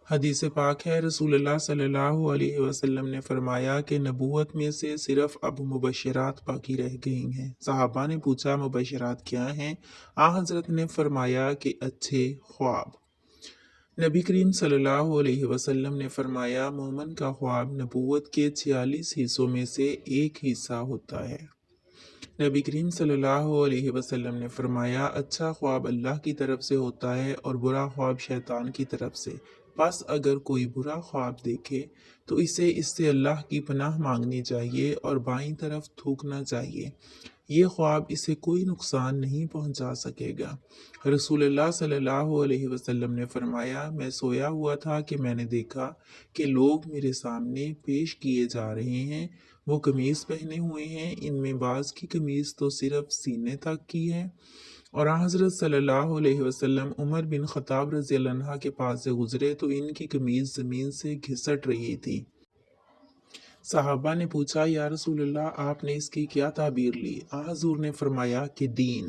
حدیث پاک ہے، رسول اللہ صلی اللہ علیہ وسلم نے فرمایا کہ نبوت میں سے صرف اب مبشرات باقی رہ گئی ہیں۔ صحابہ نے پوچھا مبشرات کیا ہیں؟ حضرت نے فرمایا کہ اچھے خواب۔ نبی کریم صلی اللہ علیہ وسلم نے فرمایا مومن کا خواب نبوت کے 46 حصوں میں سے ایک حصہ ہوتا ہے۔ نبی کریم صلی اللہ علیہ وسلم نے فرمایا اچھا خواب اللہ کی طرف سے ہوتا ہے اور برا خواب شیطان کی طرف سے۔ بس اگر کوئی برا خواب دیکھے تو اسے اس سے اللہ کی پناہ مانگنی چاہیے اور بائیں طرف تھوکنا چاہیے۔ یہ خواب اسے کوئی نقصان نہیں پہنچا سکے گا۔ رسول اللہ صلی اللہ علیہ وسلم نے فرمایا میں سویا ہوا تھا کہ میں نے دیکھا کہ لوگ میرے سامنے پیش کیے جا رہے ہیں۔ وہ قمیض پہنے ہوئے ہیں، ان میں بعض کی قمیض تو صرف سینے تک کی ہے، اور حضرت صلی اللہ علیہ وسلم عمر بن خطاب رضی اللہ عنہ کے پاس سے گزرے تو ان کی قمیض زمین سے گھسٹ رہی تھی۔ صحابہ نے پوچھا یا رسول اللہ آپ نے اس کی کیا تعبیر لی؟ حضور نے فرمایا کہ دین